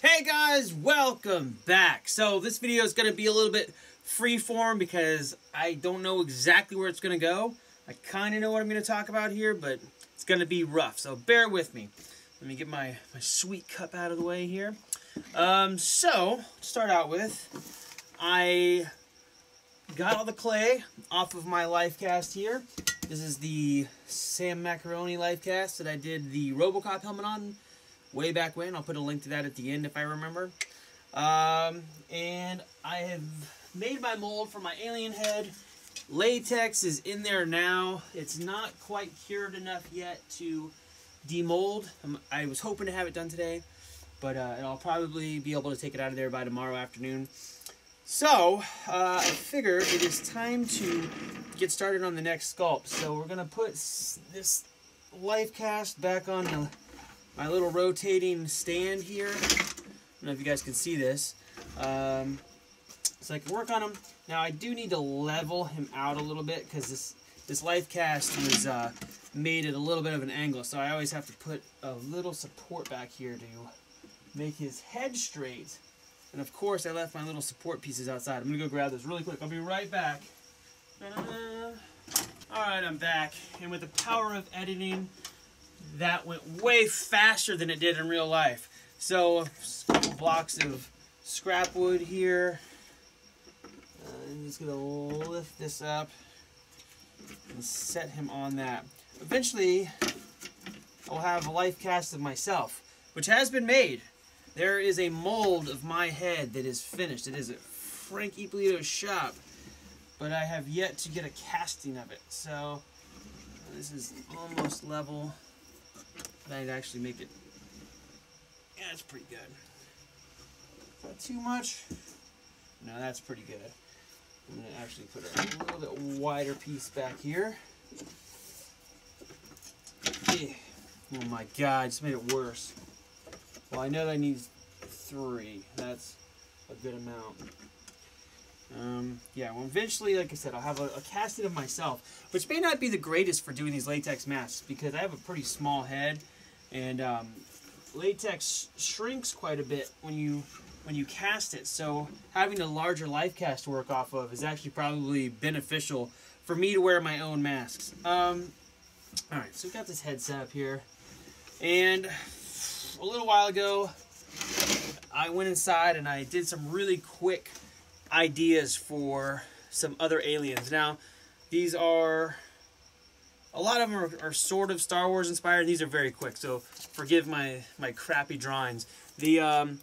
Hey guys, welcome back. So this video is going to be a little bit freeform because I don't know exactly where it's going to go. I kind of know what I'm going to talk about here, but it's going to be rough, so bear with me. Let me get my sweet cup out of the way here. So, to start out with, I got all the clay off of my life cast here. This is the Sam Macaroni life cast that I did the Robocop helmet on way back when. I'll put a link to that at the end if I remember. And I have made my mold for my alien head. Latex is in there now. It's not quite cured enough yet to demold. I was hoping to have it done today, but I'll probably be able to take it out of there by tomorrow afternoon. So, I figured it is time to get started on the next sculpt. So we're going to put this life cast back on my little rotating stand here. I don't know if you guys can see this. So I can work on him. Now I do need to level him out a little bit because this life cast was made at a little bit of an angle. So I always have to put a little support back here to make his head straight. And of course I left my little support pieces outside. I'm going to go grab this really quick. I'll be right back. Alright, I'm back. And with the power of editing, that went way faster than it did in real life. So, a couple blocks of scrap wood here. I'm just going to lift this up and set him on that. Eventually, I'll have a life cast of myself, which has been made. There is a mold of my head that is finished. It is at Frank Ippolito's shop, but I have yet to get a casting of it. So, this is almost level. I'd actually make it, yeah, it's pretty good. Is that too much? No, that's pretty good. I'm going to actually put a little bit wider piece back here. Oh my god, I just made it worse. Well, I know that I need 3. That's a good amount. Yeah, well, eventually, like I said, I'll have a casting of myself, which may not be the greatest for doing these latex masks because I have a pretty small head. And latex shrinks quite a bit when you cast it, so having a larger life cast to work off of is actually probably beneficial for me to wear my own masks. Alright, so we got this head set up here, and a little while ago I went inside and I did some really quick ideas for some other aliens. Now, these are... a lot of them are sort of Star Wars inspired. These are very quick, so forgive my crappy drawings. The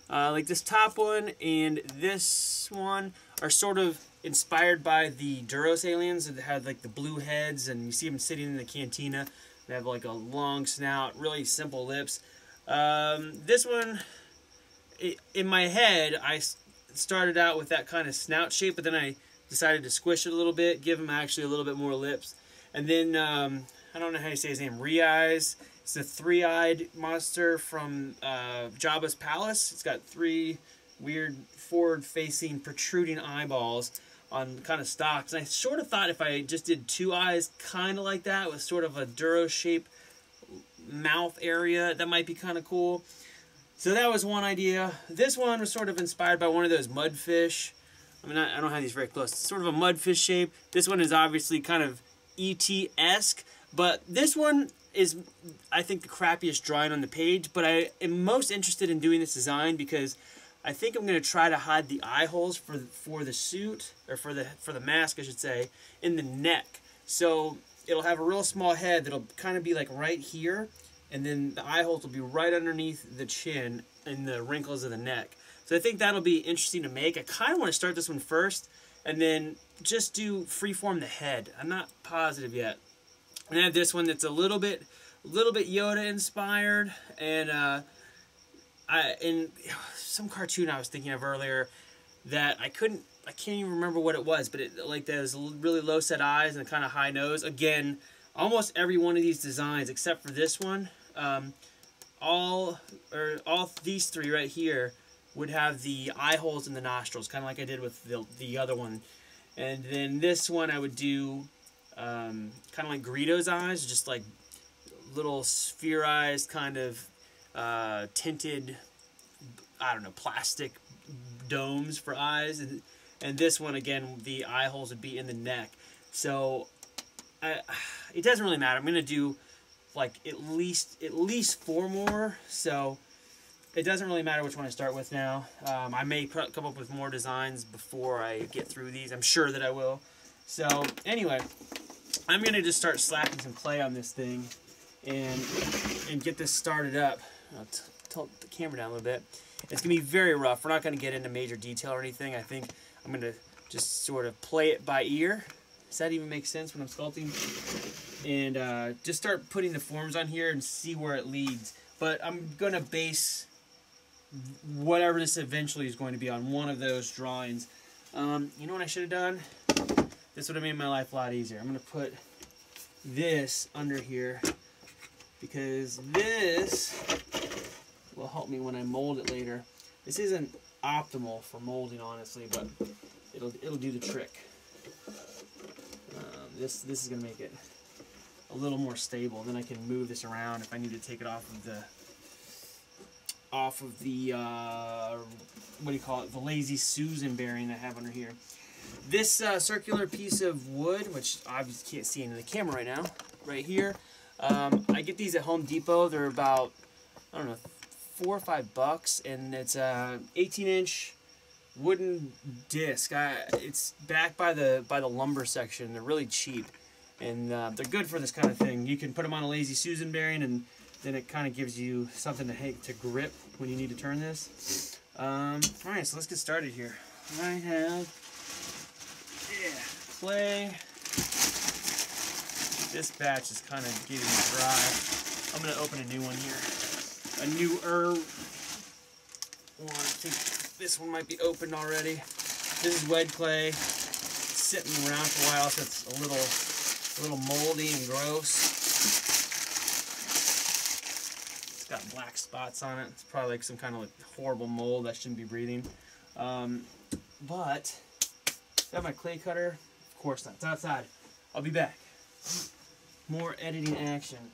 like this top one and this one are sort of inspired by the Duros aliens that had like the blue heads, and you see them sitting in the cantina. They have like a long snout, really simple lips. This one, in my head, I started out with that kind of snout shape, but then I decided to squish it a little bit, give him actually a little bit more lips. And then, I don't know how you say his name, Riaz. It's a 3-eyed monster from Jabba's palace. It's got 3 weird forward-facing protruding eyeballs on kind of stalks. And I sort of thought if I just did 2 eyes kind of like that with sort of a Duro-shaped mouth area, that might be kind of cool. So that was one idea. This one was sort of inspired by one of those mudfish. I mean, I don't have these very close. It's sort of a mudfish shape. This one is obviously kind of ET-esque, but this one is, I think, the crappiest drawing on the page, but I am most interested in doing this design because I think I'm going to try to hide the eye holes for the suit, or for the mask, I should say, in the neck. So it'll have a real small head that'll kind of be like right here, and then the eye holes will be right underneath the chin and the wrinkles of the neck. So I think that'll be interesting to make. I kind of want to start this one first, and then just do freeform the head. I'm not positive yet. And I have this one that's a little bit Yoda inspired, and in some cartoon I was thinking of earlier that I can't even remember what it was, but it like there's really low set eyes and a kind of high nose. Again, almost every one of these designs except for this one, all these 3 right here would have the eye holes in the nostrils, kind of like I did with the other one. And then this one I would do kind of like Greedo's eyes, just like little spherized kind of tinted I don't know, plastic domes for eyes, and this one again, the eye holes would be in the neck. So it doesn't really matter. I'm gonna do like at least 4 more. So it doesn't really matter which one I start with now. I may come up with more designs before I get through these. I'm sure that I will. So anyway, I'm gonna just start slapping some clay on this thing and get this started up. I'll tilt the camera down a little bit. It's gonna be very rough. We're not gonna get into major detail or anything. I think I'm gonna just sort of play it by ear. Does that even make sense when I'm sculpting? And just start putting the forms on here and see where it leads. But I'm gonna base whatever this eventually is going to be on one of those drawings. You know what I should have done? This would have made my life a lot easier. I'm gonna put this under here because this will help me when I mold it later. This isn't optimal for molding, honestly, but it'll do the trick. This is gonna make it a little more stable. Then I can move this around if I need to take it off of the what do you call it? The Lazy Susan bearing I have under here. This circular piece of wood, which obviously can't see into the camera right now, right here. I get these at Home Depot. They're about, I don't know, $4 or $5, and it's a 18-inch wooden disc. It's backed by the lumber section. They're really cheap, and they're good for this kind of thing. You can put them on a Lazy Susan bearing, and then it kind of gives you something to grip when you need to turn this. All right, so let's get started here. I have clay. This batch is kind of getting dry. I'm going to open a new one here. A newer one. I think this one might be opened already. This is wet clay. It's sitting around for a while, so it's a little moldy and gross. It's got black spots on it. It's probably like some kind of like horrible mold I shouldn't be breathing. But I have my clay cutter. Of course not. It's outside. I'll be back. More editing action.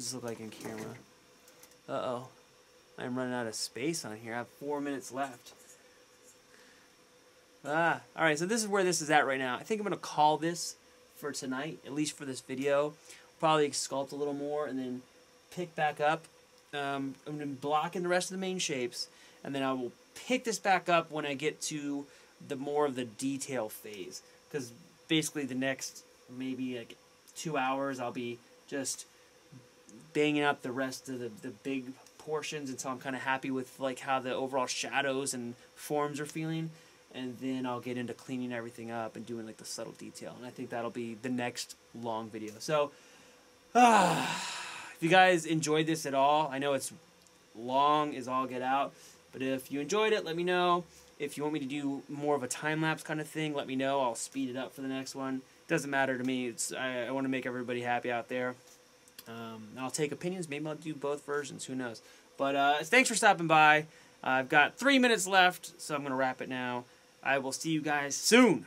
does this look like in camera? Uh-oh. I'm running out of space on here. I have 4 minutes left. Alright, so this is where this is at right now. I think I'm going to call this for tonight, at least for this video. Probably sculpt a little more and then pick back up. I'm going to block in the rest of the main shapes, and then I will pick this back up when I get to the more of the detail phase. Because basically the next maybe like 2 hours I'll be just banging up the rest of the big portions until I'm kind of happy with like how the overall shadows and forms are feeling. And then I'll get into cleaning everything up and doing like the subtle detail. And I think that'll be the next long video. So, if you guys enjoyed this at all, I know it's long as all get out. But if you enjoyed it, let me know. If you want me to do more of a time-lapse kind of thing, let me know. I'll speed it up for the next one. Doesn't matter to me. I want to make everybody happy out there. I'll take opinions. Maybe I'll do both versions. Who knows? But thanks for stopping by. I've got 3 minutes left, so I'm going to wrap it now. I will see you guys soon.